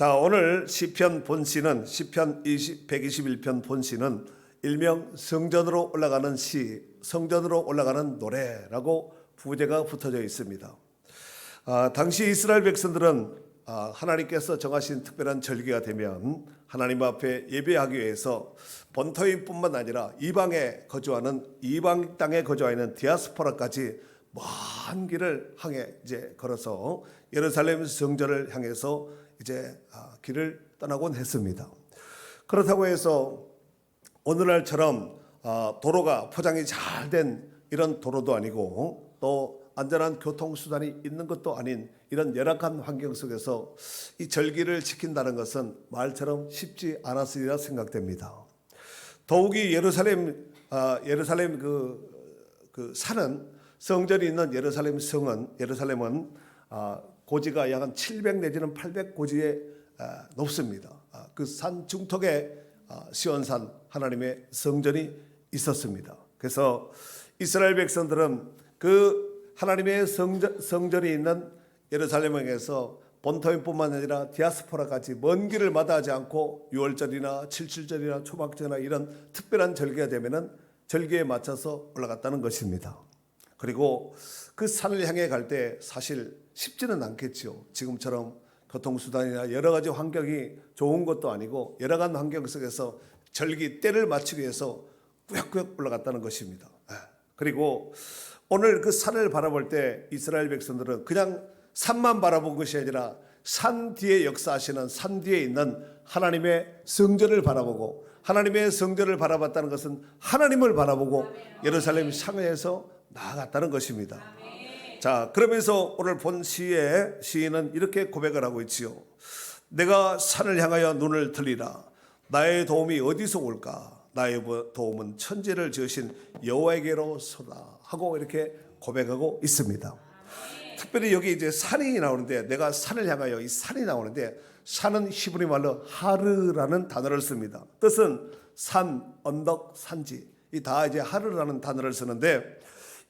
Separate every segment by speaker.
Speaker 1: 자, 오늘 시편 본시는 시편 121편 본시는 일명 성전으로 올라가는 시, 성전으로 올라가는 노래라고 부제가 붙어져 있습니다. 당시 이스라엘 백성들은 하나님께서 정하신 특별한 절기가 되면 하나님 앞에 예배하기 위해서 본토인뿐만 아니라 이방 땅에 거주하는 디아스포라까지 먼 길을 향해 이제 걸어서 예루살렘 성전을 향해서 이제 길을 떠나곤 했습니다. 그렇다고 해서 오늘날처럼 도로가 포장이 잘 된 이런 도로도 아니고 또 안전한 교통수단이 있는 것도 아닌 이런 열악한 환경 속에서 이 절기를 지킨다는 것은 말처럼 쉽지 않았으리라 생각됩니다. 더욱이 예루살렘 그 산은 성전이 있는 예루살렘은 고지가 약 700 내지는 800 고지에 높습니다. 그 산 중턱에 시온산 하나님의 성전이 있었습니다. 그래서 이스라엘 백성들은 그 하나님의 성전이 있는 예루살렘에서 본토인뿐만 아니라 디아스포라까지 먼 길을 마다하지 않고 6월절이나 77절이나 초막절이나 이런 특별한 절기가 되면은 절기에 맞춰서 올라갔다는 것입니다. 그리고 그 산을 향해 갈 때 사실 쉽지는 않겠죠. 지금처럼 교통수단이나 여러 가지 환경이 좋은 것도 아니고 열악한 환경 속에서 절기 때를 맞추기 위해서 꾸역꾸역 올라갔다는 것입니다. 그리고 오늘 그 산을 바라볼 때 이스라엘 백성들은 그냥 산만 바라본 것이 아니라 산 뒤에 역사하시는 산 뒤에 있는 하나님의 성전을 바라보고, 하나님의 성전을 바라봤다는 것은 하나님을 바라보고 예루살렘 상해에서 나아갔다는 것입니다. 자, 그러면서 오늘 본 시인은 이렇게 고백을 하고 있지요. 내가 산을 향하여 눈을 들리라. 나의 도움이 어디서 올까? 나의 도움은 천지를 지으신 여호와에게로소다 하고 이렇게 고백하고 있습니다. 특별히 여기 이제 산이 나오는데, 내가 산을 향하여, 이 산이 나오는데, 산은 히브리 말로 하르라는 단어를 씁니다. 뜻은 산, 언덕, 산지, 이 다 이제 하르라는 단어를 쓰는데,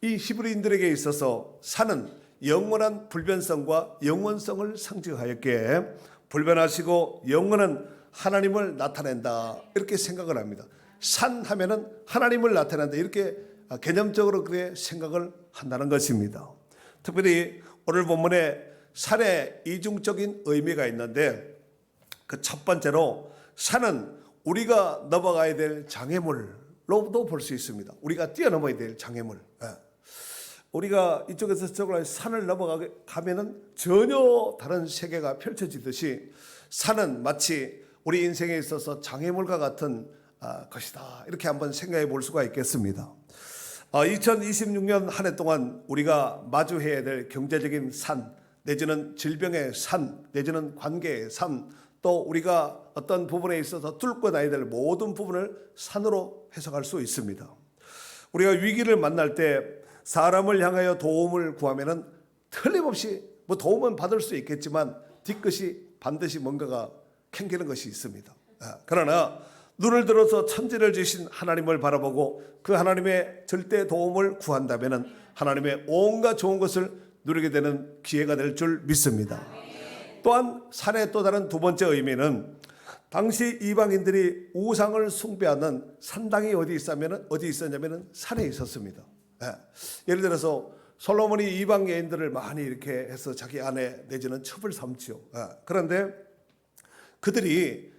Speaker 1: 이 히브리인들에게 있어서 산은 영원한 불변성과 영원성을 상징하였기에 불변하시고 영원한 하나님을 나타낸다 이렇게 생각을 합니다. 산 하면은 하나님을 나타낸다 이렇게 개념적으로 그렇게 생각을 한다는 것입니다. 특별히 오늘 본문에 산에 이중적인 의미가 있는데, 그 첫 번째로 산은 우리가 넘어가야 될 장애물로도 볼 수 있습니다. 우리가 뛰어넘어야 될 장애물. 우리가 이쪽에서 저쪽으로 산을 넘어가면은 전혀 다른 세계가 펼쳐지듯이 산은 마치 우리 인생에 있어서 장애물과 같은 것이다 이렇게 한번 생각해 볼 수가 있겠습니다. 2026년 한 해 동안 우리가 마주해야 될 경제적인 산, 내지는 질병의 산, 내지는 관계의 산, 또 우리가 어떤 부분에 있어서 뚫고 나야 될 모든 부분을 산으로 해석할 수 있습니다. 우리가 위기를 만날 때 사람을 향하여 도움을 구하면은 틀림없이 도움은 받을 수 있겠지만 뒤끝이 반드시 뭔가가 캥기는 것이 있습니다. 그러나 눈을 들어서 천지를 지으신 하나님을 바라보고 그 하나님의 절대 도움을 구한다면은 하나님의 온갖 좋은 것을 누리게 되는 기회가 될 줄 믿습니다. 또한 산의 또 다른 두 번째 의미는 당시 이방인들이 우상을 숭배하는 산당이 어디 있었냐면은 산에 있었습니다. 예를 들어서 솔로몬이 이방 여인들을 많이 이렇게 해서 자기 아내 내지는 첩을 삼지요. 그런데 그들이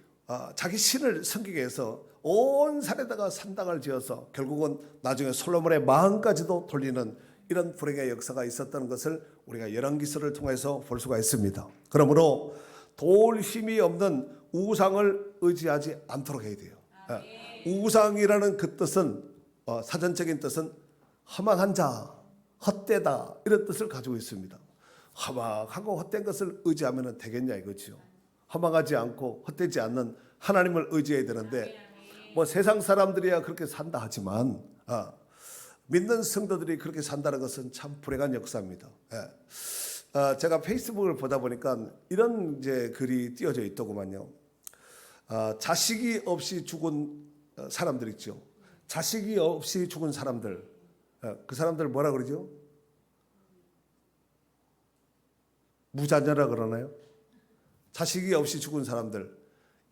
Speaker 1: 자기 신을 섬기기 위해서 온 산에다가 산당을 지어서 결국은 나중에 솔로몬의 마음까지도 돌리는 이런 불행의 역사가 있었다는 것을 우리가 열왕기서를 통해서 볼 수가 있습니다. 그러므로 도울 힘이 없는 우상을 의지하지 않도록 해야 돼요. 우상이라는 그 뜻은 사전적인 뜻은 허망한 자, 헛되다 이런 뜻을 가지고 있습니다. 허망하고 헛된 것을 의지하면 되겠냐 이거죠. 허망하지 않고 헛되지 않는 하나님을 의지해야 되는데 세상 사람들이야 그렇게 산다 하지만 믿는 성도들이 그렇게 산다는 것은 참 불행한 역사입니다. 제가 페이스북을 보다 보니까 이런 이제 글이 띄어져 있더구만요. 자식이 없이 죽은 사람들 있죠. 자식이 없이 죽은 사람들, 그 사람들 뭐라 그러죠? 무자녀라 그러나요? 자식이 없이 죽은 사람들,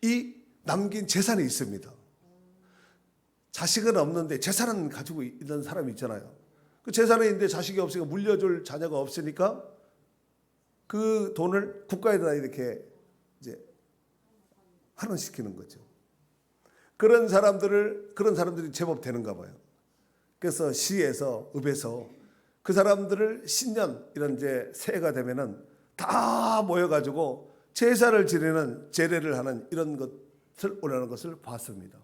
Speaker 1: 이 남긴 재산이 있습니다. 자식은 없는데 재산은 가지고 있는 사람이 있잖아요. 그 재산이 있는데 자식이 없으니까 물려줄 자녀가 없으니까 그 돈을 국가에다 이렇게 이제 환원시키는 거죠. 그런 사람들이 제법 되는가 봐요. 그래서 시에서, 읍에서 그 사람들을 신년 이런 이제 새해가 되면은 다 모여가지고 제사를 지내는, 제례를 하는 이런 것을 오라는 것을 봤습니다.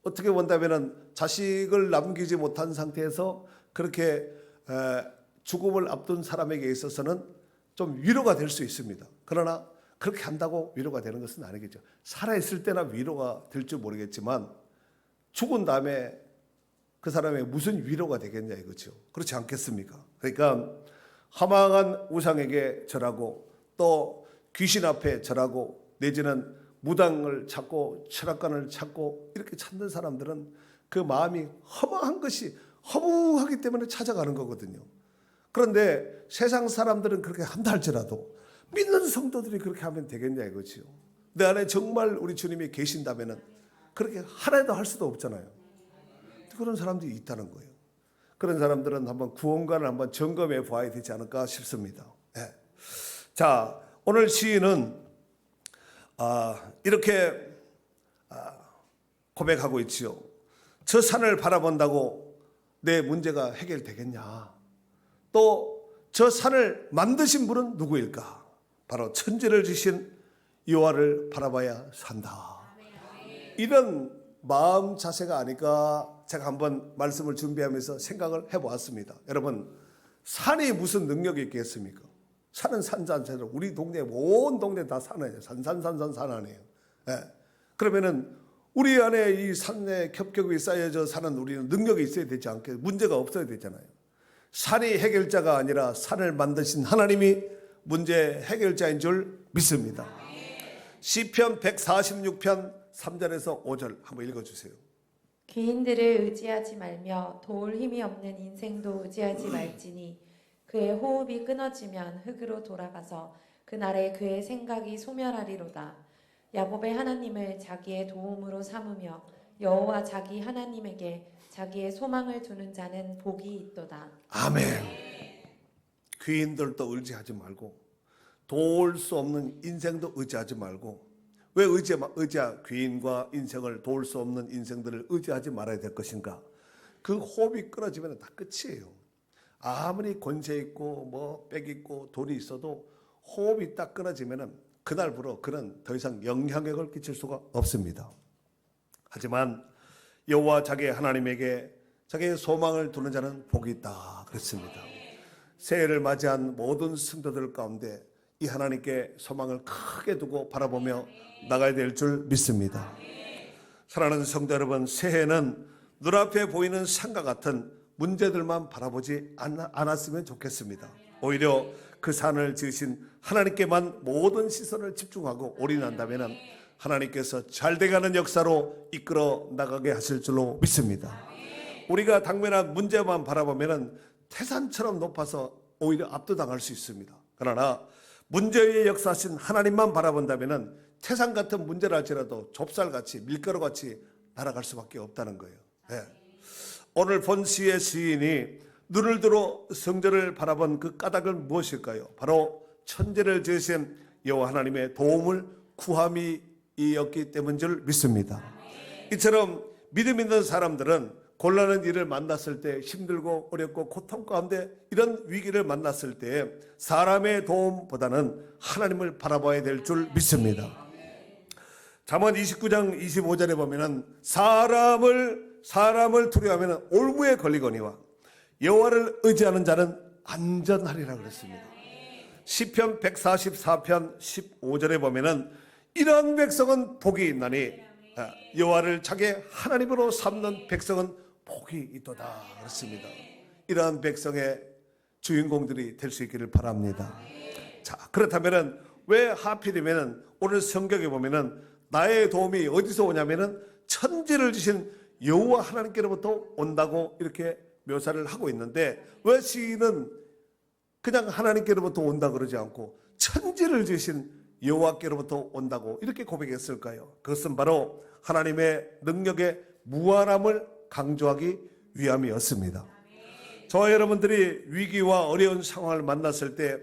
Speaker 1: 어떻게 본다면은 자식을 남기지 못한 상태에서 그렇게 죽음을 앞둔 사람에게 있어서는 좀 위로가 될 수 있습니다. 그러나 그렇게 한다고 위로가 되는 것은 아니겠죠. 살아있을 때나 위로가 될지 모르겠지만 죽은 다음에 그 사람의 무슨 위로가 되겠냐 이거죠. 그렇지 않겠습니까? 그러니까 허망한 우상에게 절하고 또 귀신 앞에 절하고 내지는 무당을 찾고 철학관을 찾고 이렇게 찾는 사람들은 그 마음이 허망한 것이 허무하기 때문에 찾아가는 거거든요. 그런데 세상 사람들은 그렇게 한다 할지라도 믿는 성도들이 그렇게 하면 되겠냐 이거지요. 내 안에 정말 우리 주님이 계신다면은 그렇게 하나도 할 수도 없잖아요. 그런 사람들이 있다는 거예요. 그런 사람들은 한번 구원관을 한번 점검해 봐야 되지 않을까 싶습니다. 네. 자, 오늘 시인은 이렇게 고백하고 있지요. 저 산을 바라본다고 내 문제가 해결되겠냐? 또 저 산을 만드신 분은 누구일까? 바로 천지를 지신 여호와를 바라봐야 산다. 이런 마음 자세가 아닐까 제가 한번 말씀을 준비하면서 생각을 해보았습니다. 여러분, 산이 무슨 능력이 있겠습니까? 산은 산자체로 우리 동네 온 동네 다 산이에요. 산 아니에요. 예. 그러면은 우리 안에 이 산에 겹겹이 쌓여져 사는 우리는 능력이 있어야 되지 않겠어요? 문제가 없어야 되잖아요. 산이 해결자가 아니라 산을 만드신 하나님이 문제 해결자인 줄 믿습니다. 시편 146편 3절에서 5절 한번 읽어주세요.
Speaker 2: 귀인들을 의지하지 말며 도울 힘이 없는 인생도 의지하지 말지니 그의 호흡이 끊어지면 흙으로 돌아가서 그날에 그의 생각이 소멸하리로다. 야곱의 하나님을 자기의 도움으로 삼으며 여호와 자기 하나님에게 자기의 소망을 두는 자는 복이 있도다.
Speaker 1: 아멘. 귀인들도 의지하지 말고 도울 수 없는 인생도 의지하지 말고 왜 귀인과 인생을 도울 수 없는 인생들을 의지하지 말아야 될 것인가? 그 호흡이 끊어지면 다 끝이에요. 아무리 권세 있고 뭐 빽 있고 돈이 있어도 호흡이 딱 끊어지면은 그날부로 그는 더 이상 영향력을 끼칠 수가 없습니다. 하지만 여호와 자기의 하나님에게 자기의 소망을 두는 자는 복이 있다 그랬습니다. 새해를 맞이한 모든 성도들 가운데 이 하나님께 소망을 크게 두고 바라보며 나가야 될 줄 믿습니다. 사랑하는 성도 여러분, 새해는 눈앞에 보이는 산과 같은 문제들만 바라보지 않았으면 좋겠습니다. 오히려 그 산을 지으신 하나님께만 모든 시선을 집중하고 올인한다면 하나님께서 잘돼가는 역사로 이끌어 나가게 하실 줄로 믿습니다. 우리가 당면한 문제만 바라보면 태산처럼 높아서 오히려 압도당할 수 있습니다. 그러나 문제의 역사하신 하나님만 바라본다면 태산 같은 문제를 할지라도 좁쌀같이 밀가루같이 날아갈 수밖에 없다는 거예요. 네. 오늘 본 시의 시인이 눈을 들어 성전을 바라본 그 까닭은 무엇일까요? 바로 천지를 지으신 여호와 하나님의 도움을 구함이었기 때문인 줄 믿습니다. 이처럼 믿음 있는 사람들은 곤란한 일을 만났을 때 힘들고 어렵고 고통 가운데 이런 위기를 만났을 때 사람의 도움보다는 하나님을 바라봐야 될 줄 믿습니다. 잠언 29장 25절에 보면은 사람을 두려워하면 올무에 걸리거니와 여호와를 의지하는 자는 안전하리라 그랬습니다. 시편 144편 15절에 보면은 이러한 백성은 복이 있나니 여호와를 자기의 하나님으로 삼는 백성은 복이 있도다 그렇습니다. 이러한 백성의 주인공들이 될 수 있기를 바랍니다. 자, 그렇다면은 왜 하필이면은 오늘 성경에 보면은 나의 도움이 어디서 오냐면은 천지를 지신 여호와 하나님께로부터 온다고 이렇게 묘사를 하고 있는데 왜 시인은 그냥 하나님께로부터 온다 그러지 않고 천지를 지으신 여호와께로부터 온다고 이렇게 고백했을까요? 그것은 바로 하나님의 능력의 무한함을 강조하기 위함이었습니다. 저와 여러분들이 위기와 어려운 상황을 만났을 때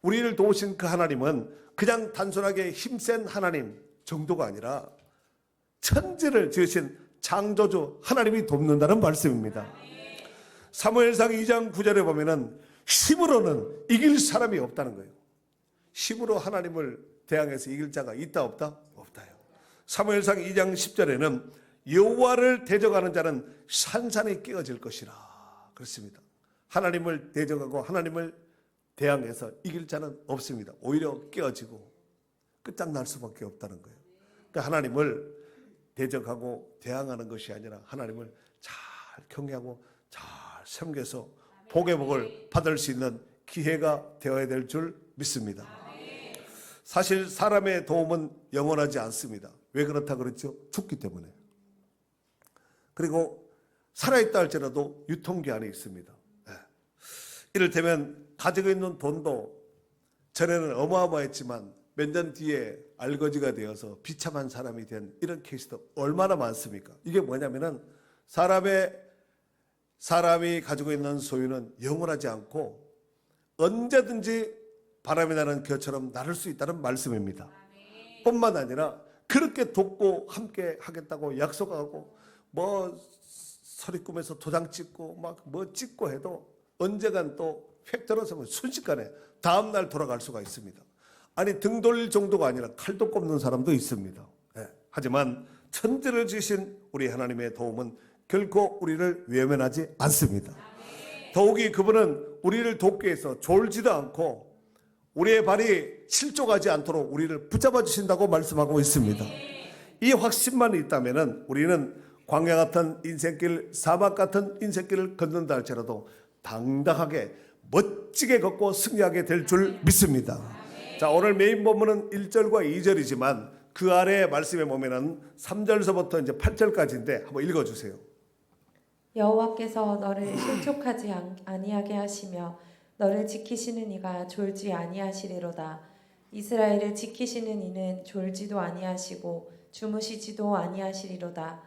Speaker 1: 우리를 도우신 그 하나님은 그냥 단순하게 힘센 하나님 정도가 아니라 천지를 지으신 창조주 하나님이 돕는다는 말씀입니다. 사무엘상 2장 9절에 보면은 힘으로는 이길 사람이 없다는 거예요. 힘으로 하나님을 대항해서 이길 자가 있다 없다? 없다요. 사무엘상 2장 10절에는 여호와를 대적하는 자는 산산이 깨어질 것이라 그렇습니다. 하나님을 대적하고 하나님을 대항해서 이길 자는 없습니다. 오히려 깨어지고 끝장날 수밖에 없다는 거예요. 그러니까 하나님을 대적하고 대항하는 것이 아니라 하나님을 잘 경외하고 잘 섬겨서 복의 복을 받을 수 있는 기회가 되어야 될 줄 믿습니다. 사실 사람의 도움은 영원하지 않습니다. 왜 그렇다 그랬죠? 죽기 때문에. 그리고 살아있다 할지라도 유통기한이 있습니다. 이를테면 가지고 있는 돈도 전에는 어마어마했지만 몇 년 뒤에 알거지가 되어서 비참한 사람이 된 이런 케이스도 얼마나 많습니까? 이게 뭐냐면은 사람이 가지고 있는 소유는 영원하지 않고 언제든지 바람이 나는 겨처럼 나를 수 있다는 말씀입니다. 뿐만 아니라 그렇게 돕고 함께 하겠다고 약속하고 뭐 서리 꿈에서 도장 찍고 막 뭐 찍고 해도 언젠간 또 획 들어서면 순식간에 다음날 돌아갈 수가 있습니다. 아니 등 돌릴 정도가 아니라 칼도 꼽는 사람도 있습니다. 하지만 천지를 지으신 우리 하나님의 도움은 결코 우리를 외면하지 않습니다. 더욱이 그분은 우리를 돕기 위해서 졸지도 않고 우리의 발이 실족하지 않도록 우리를 붙잡아 주신다고 말씀하고 있습니다. 이 확신만 있다면 우리는 광야 같은 인생길, 사막 같은 인생길을 걷는다 할지라도 당당하게 멋지게 걷고 승리하게 될 줄 믿습니다. 자, 오늘 메인 본문은 1절과 2절이지만 그 아래 말씀에 보면은 3절서부터 이제 8절까지인데 한번 읽어주세요.
Speaker 2: 여호와께서 너를 실족하지 아니하게 하시며 너를 지키시는 이가 졸지 아니하시리로다. 이스라엘을 지키시는 이는 졸지도 아니하시고 주무시지도 아니하시리로다.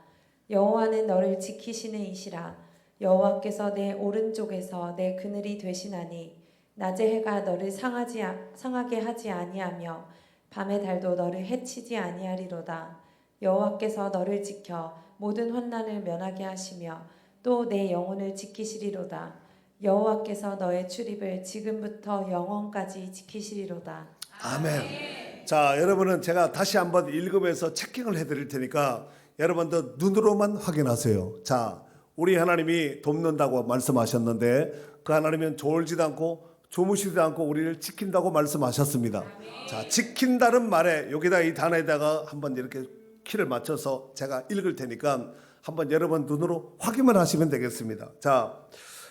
Speaker 2: 여호와는 너를 지키시는 이시라. 여호와께서 내 오른쪽에서 내 그늘이 되시나니 낮의 해가 너를 상하게 하지 아니하며 밤의 달도 너를 해치지 아니하리로다. 여호와께서 너를 지켜 모든 환난을 면하게 하시며 또 내 영혼을 지키시리로다. 여호와께서 너의 출입을 지금부터 영원까지 지키시리로다.
Speaker 1: 아멘. 자, 여러분은 제가 다시 한번 읽으면서 체킹을 해드릴 테니까 여러분도 눈으로만 확인하세요. 자, 우리 하나님이 돕는다고 말씀하셨는데 그 하나님은 졸지도 않고 주무시지도 않고 우리를 지킨다고 말씀하셨습니다. 자, 지킨다는 말에 여기다 이 단어에다가 한번 이렇게 키를 맞춰서 제가 읽을 테니까 한번 여러분 눈으로 확인만 하시면 되겠습니다. 자,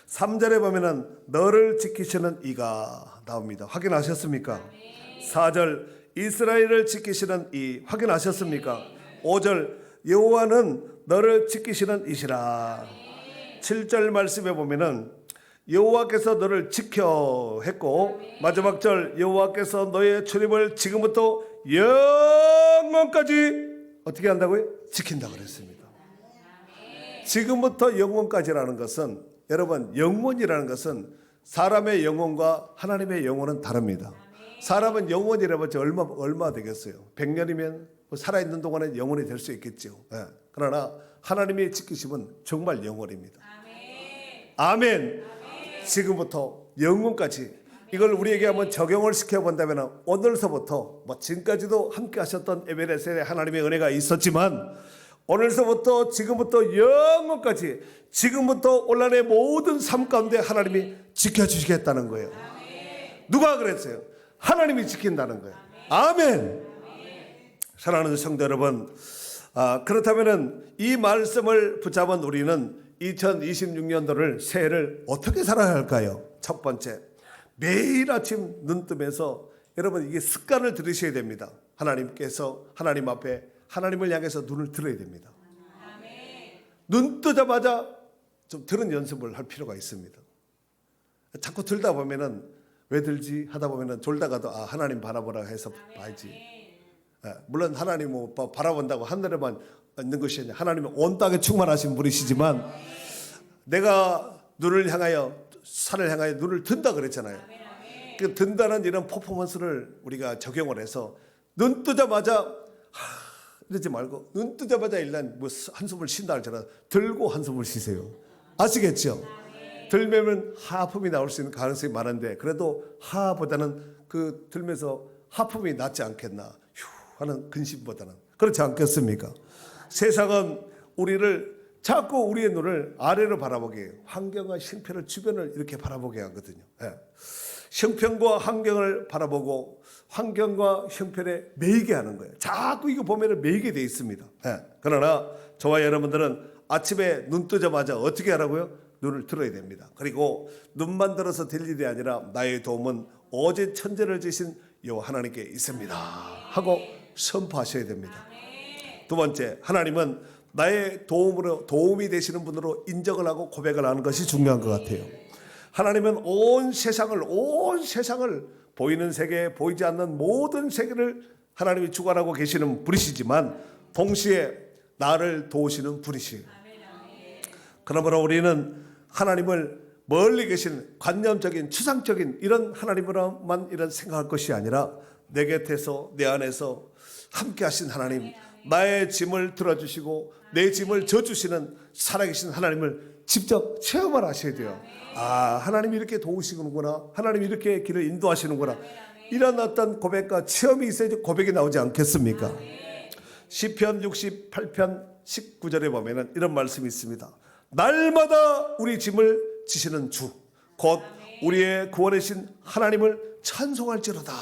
Speaker 1: 3절에 보면은 너를 지키시는 이가 나옵니다. 확인하셨습니까? 4절 이스라엘을 지키시는 이 확인하셨습니까? 5절 여호와는 너를 지키시는 이시라. 7절 말씀에 보면은 여호와께서 너를 지켜 했고 마지막 절 여호와께서 너의 출입을 지금부터 영원까지 어떻게 한다고요? 지킨다 그랬습니다. 지금부터 영원까지라는 것은 여러분 영원이라는 것은 사람의 영혼과 하나님의 영혼은 다릅니다. 사람은 영혼이라면 얼마 되겠어요? 100년이면 살아있는 동안에 영혼이 될 수 있겠죠. 그러나 하나님의 지키심은 정말 영원입니다. 아멘. 지금부터 영원까지 이걸 우리에게 한번 적용을 시켜본다면 오늘서부터 지금까지도 함께 하셨던 에베레셀에 하나님의 은혜가 있었지만 오늘서부터 지금부터 영원까지 지금부터 온란의 모든 삶 가운데 하나님이 지켜주시겠다는 거예요. 누가 그랬어요? 하나님이 지킨다는 거예요. 아멘. 사랑하는 성도 여러분, 그렇다면 이 말씀을 붙잡은 우리는 2026년도를 새해를 어떻게 살아야 할까요? 첫 번째, 매일 아침 눈 뜨면서 여러분 이게 습관을 들이셔야 됩니다. 하나님께서 하나님 앞에 하나님을 향해서 눈을 들어야 됩니다. 눈 뜨자마자 좀 들은 연습을 할 필요가 있습니다. 자꾸 들다 보면은 왜 들지 하다 보면은 졸다가도 하나님 바라보라 해서 봐야지. 물론 하나님 뭐 바라본다고 하늘에만 있는 것이 아니라 하나님은 온 땅에 충만하신 분이시지만 내가 눈을 향하여 산을 향하여 눈을 든다 그랬잖아요. 그 든다는 이런 퍼포먼스를 우리가 적용을 해서 눈 뜨자마자 이러지 말고 눈 뜨자마자 일단 뭐 한숨을 쉰다 할지라도 들고 한숨을 쉬세요. 아시겠죠? 들면 하품이 나올 수 있는 가능성이 많은데 그래도 하보다는 그 들면서 하품이 낫지 않겠나 휴 하는 근심보다는 그렇지 않겠습니까? 세상은 우리를 자꾸 우리의 눈을 아래로 바라보게 해요. 환경과 형편을 주변을 이렇게 바라보게 하거든요. 형편과 환경을 바라보고 환경과 형편에 매이게 하는 거예요. 자꾸 이거 보면 매이게 돼 있습니다. 그러나 저와 여러분들은 아침에 눈 뜨자마자 어떻게 하라고요? 눈을 들어야 됩니다. 그리고 눈만 들어서 될 일이 아니라 나의 도움은 오직 천재를 지신 여호와 하나님께 있습니다 하고 선포하셔야 됩니다. 두 번째, 하나님은 나의 도움이 되시는 분으로 인정을 하고 고백을 하는 것이 중요한 것 같아요. 하나님은 온 세상을 보이는 세계, 보이지 않는 모든 세계를 하나님이 주관하고 계시는 분이시지만 동시에 나를 도우시는 분이시에요. 그러므로 우리는 하나님을 멀리 계신 관념적인 추상적인 이런 하나님으로만 이런 생각할 것이 아니라 내 곁에서 내 안에서 함께 하신 하나님, 나의 짐을 들어주시고 내 짐을 져주시는 살아계신 하나님을 직접 체험을 하셔야 돼요. 하나님이 이렇게 도우시는구나, 하나님이 이렇게 길을 인도하시는구나, 이런 어떤 고백과 체험이 있어야지 고백이 나오지 않겠습니까? 시편 68편 19절에 보면은 이런 말씀이 있습니다. 날마다 우리 짐을 지시는 주, 곧 우리의 구원이신 하나님을 찬송할지로다.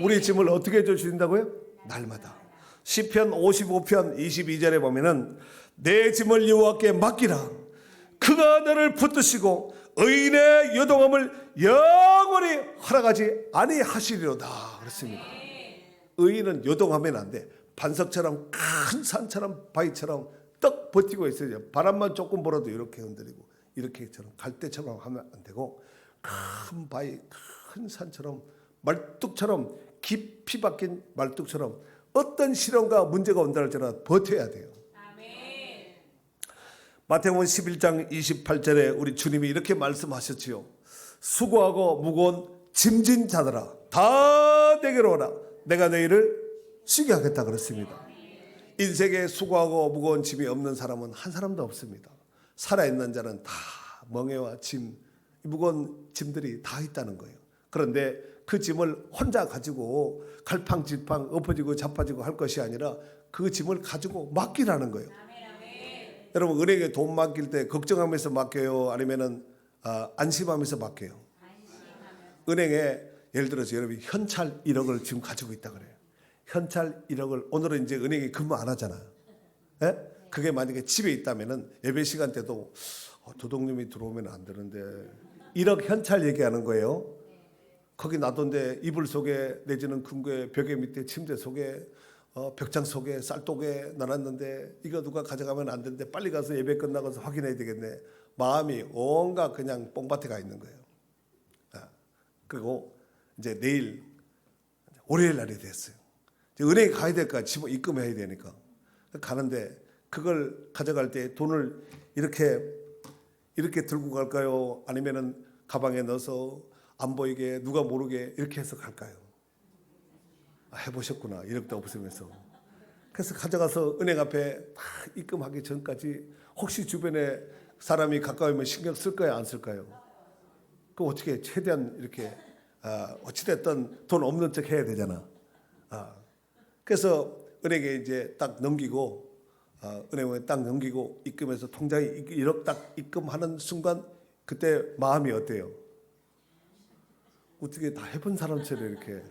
Speaker 1: 우리 짐을 어떻게 해주신다고요? 날마다. 시편 55편 22절에 보면은 내 짐을 여호와께 맡기라. 그가 너를 붙드시고 의인의 요동함을 영원히 허락하지 아니하시리로다. 그렇습니다. 의인은 요동하면 안 돼. 반석처럼 큰 산처럼 바위처럼 떡 버티고 있어요. 바람만 조금 불어도 이렇게 흔들리고 이렇게처럼 갈대처럼 하면 안 되고 큰 바위, 큰 산처럼 말뚝처럼 깊이 박힌 말뚝처럼 어떤 시련과 문제가 온다 할지라도 버텨야 돼요. 마태복음 11장 28절에 우리 주님이 이렇게 말씀하셨지요. 수고하고 무거운 짐진 자들아 다 내게로 오라. 내가 너희를 쉬게 하겠다 그랬습니다. 인생에 수고하고 무거운 짐이 없는 사람은 한 사람도 없습니다. 살아있는 자는 다 멍에와 짐, 무거운 짐들이 다 있다는 거예요. 그런데 그 짐을 혼자 가지고 갈팡질팡 엎어지고 자빠지고 할 것이 아니라 그 짐을 가지고 맡기라는 거예요. 여러분 은행에 돈 맡길 때 걱정하면서 맡겨요? 아니면은 안심하면서 맡겨요? 은행에 예를 들어서 여러분이 현찰 1억을 지금 가지고 있다 그래요. 현찰 1억을 오늘은 이제 은행에 근무 안 하잖아요. 그게 만약에 집에 있다면은 예배 시간 때도 도둑님이 들어오면 안 되는데 1억 현찰 얘기하는 거예요. 거기 놔둔데 이불 속에 내지는 금고에 벽에 밑에 침대 속에 벽장 속에 쌀독에 놔놨는데 이거 누가 가져가면 안 되는데 빨리 가서 예배 끝나고서 확인해야 되겠네. 마음이 온갖 그냥 뽕밭에 가 있는 거예요. 그리고 이제 내일 월요일 날이 됐어요. 이제 은행에 가야 될까 집어 입금해야 되니까 가는데 그걸 가져갈 때 돈을 이렇게 들고 갈까요? 아니면은 가방에 넣어서 안 보이게 누가 모르게 이렇게 해서 갈까요? 해보셨구나. 1억도 없으면서. 그래서 가져가서 은행 앞에 다 입금하기 전까지 혹시 주변에 사람이 가까우면 신경 쓸 거야 안 쓸까요? 그 어떻게 최대한 이렇게 어찌됐든 돈 없는 척 해야 되잖아. 그래서 은행에 이제 딱 넘기고 은행에 딱 넘기고 입금해서 통장에 1억 딱 입금하는 순간 그때 마음이 어때요? 어떻게 다 해본 사람처럼 이렇게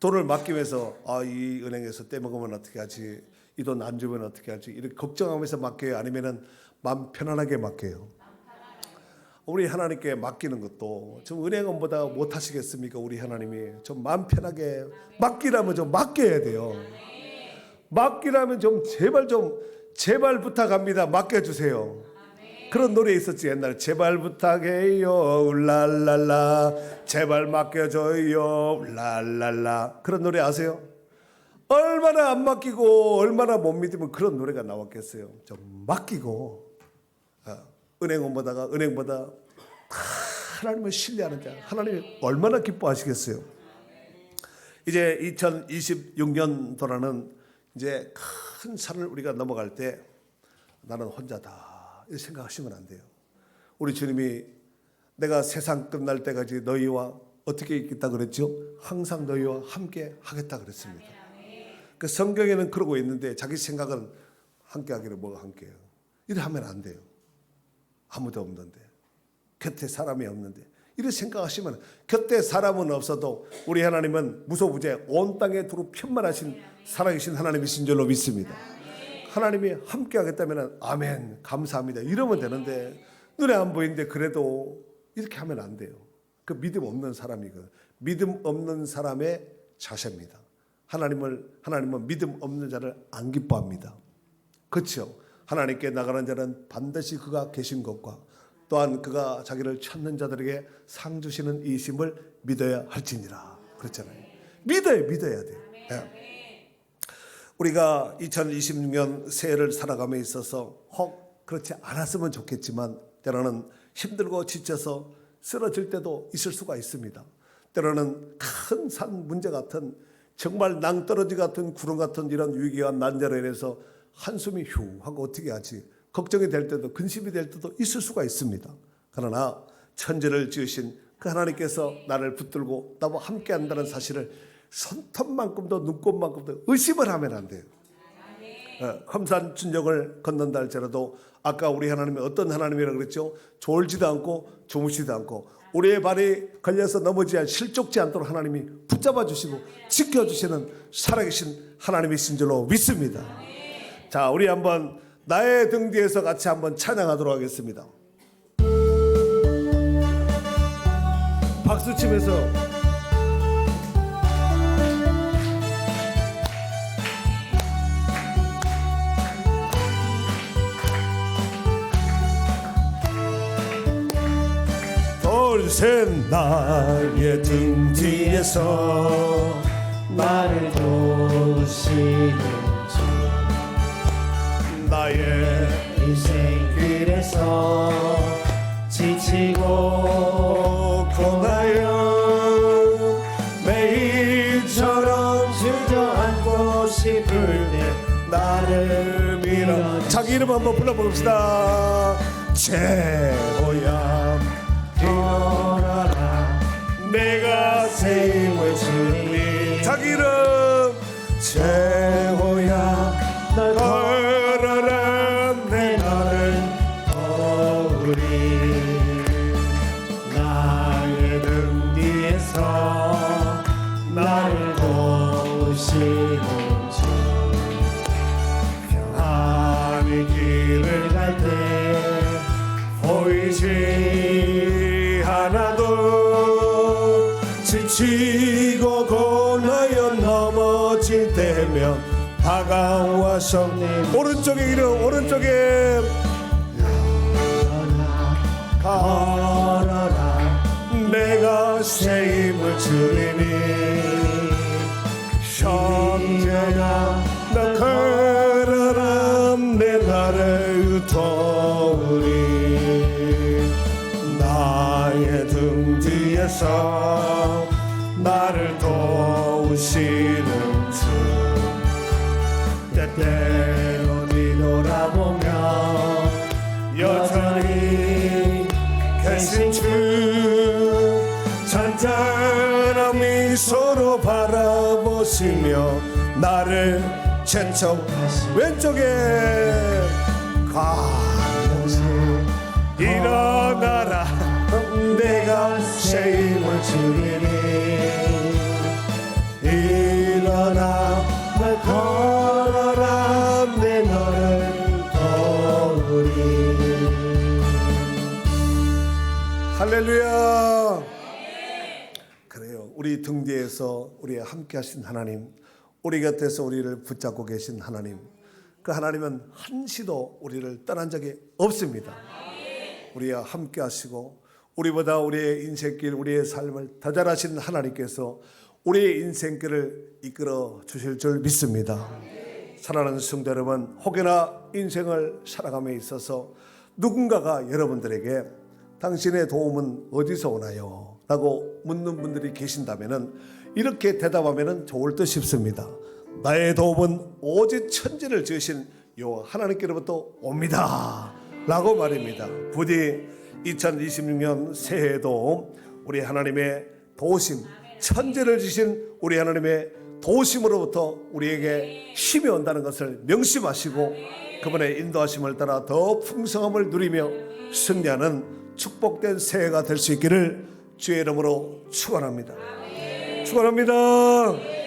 Speaker 1: 돈을 맡기면서 이 은행에서 떼먹으면 어떻게 하지? 이 돈 안 주면 어떻게 하지? 이렇게 걱정하면서 맡겨요? 아니면은 마음 편안하게 맡겨요? 우리 하나님께 맡기는 것도 좀 은행원보다 못 하시겠습니까? 우리 하나님이 좀 마음 편하게 맡기라면 좀 맡겨야 돼요. 맡기라면 좀 제발 부탁합니다. 맡겨주세요. 그런 노래 있었지 옛날에. 제발 부탁해요 울랄랄라, 제발 맡겨줘요 울랄랄라. 그런 노래 아세요? 얼마나 안 맡기고 얼마나 못 믿으면 그런 노래가 나왔겠어요. 좀 맡기고 은행원보다가 은행보다 하나님을 신뢰하는 자, 하나님이 얼마나 기뻐하시겠어요. 이제 2026년도라는 이제 큰 산을 우리가 넘어갈 때 나는 혼자다 이렇게 생각하시면 안 돼요. 우리 주님이 내가 세상 끝날 때까지 너희와 어떻게 있겠다 그랬죠? 항상 너희와 함께 하겠다 그랬습니다. 그 성경에는 그러고 있는데 자기 생각은 함께 하기를 뭐가 함께해요. 이래 하면 안 돼요. 아무도 없는데, 곁에 사람이 없는데 이렇게 생각하시면, 곁에 사람은 없어도 우리 하나님은 무소부재 온 땅에 두루 편만하신 살아계신 하나님이신 줄로 믿습니다. 하나님이 함께 하겠다면 아멘 감사합니다 이러면 되는데, 눈에 안 보이는데 그래도 이렇게 하면 안 돼요. 그 믿음 없는 사람이거든요. 믿음 없는 사람의 자세입니다. 하나님은 믿음 없는 자를 안 기뻐합니다. 그렇죠? 하나님께 나가는 자는 반드시 그가 계신 것과 또한 그가 자기를 찾는 자들에게 상 주시는 이심을 믿어야 할지니라 그랬잖아요. 믿어야 돼요. 네. 우리가 2026년 새해를 살아감에 있어서 혹 그렇지 않았으면 좋겠지만 때로는 힘들고 지쳐서 쓰러질 때도 있을 수가 있습니다. 때로는 큰 산 문제 같은, 정말 낭떠러지 같은 구름 같은 이런 위기와 난제로 인해서 한숨이 휴 하고 어떻게 하지 걱정이 될 때도, 근심이 될 때도 있을 수가 있습니다. 그러나 천지를 지으신 그 하나님께서 나를 붙들고 나와 함께 한다는 사실을 손톱만큼도 눈곱만큼도 의심을 하면 안 돼요. 험산 준적을 걷는다 할지라도 아까 우리 하나님이 어떤 하나님이라고 그랬죠? 졸지도 않고 주무시지도 않고 우리의 발이 걸려서 넘어지지 실족지 않도록 하나님이 붙잡아 주시고 지켜주시는 살아계신 하나님이신 줄로 믿습니다. 자, 우리 한번 나의 등 뒤에서 같이 한번 찬양하도록 하겠습니다. 박수 치면서 둘셋 나의 등 뒤에서
Speaker 3: 나를 도우시는 주,
Speaker 1: 나의
Speaker 3: 인생 길에서 지치고
Speaker 1: 고나여
Speaker 3: 매일처럼 주저앉고 싶을 때
Speaker 1: 나를 밀어. 자기 이름 한번 불러봅시다. 최고야
Speaker 3: 걸어라
Speaker 1: 내가
Speaker 3: 새 힘을 주니,
Speaker 1: 자기 이름 최고야
Speaker 3: 널
Speaker 1: 걸어라 내
Speaker 3: 나를 도우리. 나의 등 뒤에서 나를 도우시는 주, 평안의 길을 갈 때
Speaker 1: 보이지 않아도 지치고 고나여 넘어질 때면 다가와서 오른쪽에 이름 오른쪽에
Speaker 3: 걸어라
Speaker 1: 내가
Speaker 3: 새 힘을 주리니,
Speaker 1: 형제야 나 걸어라 내 나를 도우리. 나의 등 뒤에서 나를 도우시는 주, 때때로 뒤돌아보며 여전히 계신 주, 잔잔한 미소로 바라보시며 나를 채쳐 왼쪽에 가면서 일어나라 내가 새 힘을 주리니. 일어나
Speaker 3: 날 걸어라 내 너를 도우리.
Speaker 1: 할렐루야. 그래요. 우리 등 뒤에서 우리와 함께 하신 하나님, 우리 곁에서 우리를 붙잡고 계신 하나님, 그 하나님은 한시도 우리를 떠난 적이 없습니다. 우리와 함께 하시고 우리보다 우리의 인생길, 우리의 삶을 더 잘하시는 하나님께서 우리의 인생길을 이끌어 주실 줄 믿습니다. 사랑하는 성도 여러분, 혹여나 인생을 살아감에 있어서 누군가가 여러분들에게 당신의 도움은 어디서 오나요? 라고 묻는 분들이 계신다면 이렇게 대답하면 좋을 듯 싶습니다. 나의 도움은 오직 천지를 지으신 요 하나님께로부터 옵니다 라고 말입니다. 부디 2026년 새해에도 우리 하나님의 도우심, 천지를 지신 우리 하나님의 도우심으로부터 우리에게 힘이 온다는 것을 명심하시고 그분의 인도하심을 따라 더 풍성함을 누리며 승리하는 축복된 새해가 될 수 있기를 주의 이름으로 축원합니다. 축원합니다.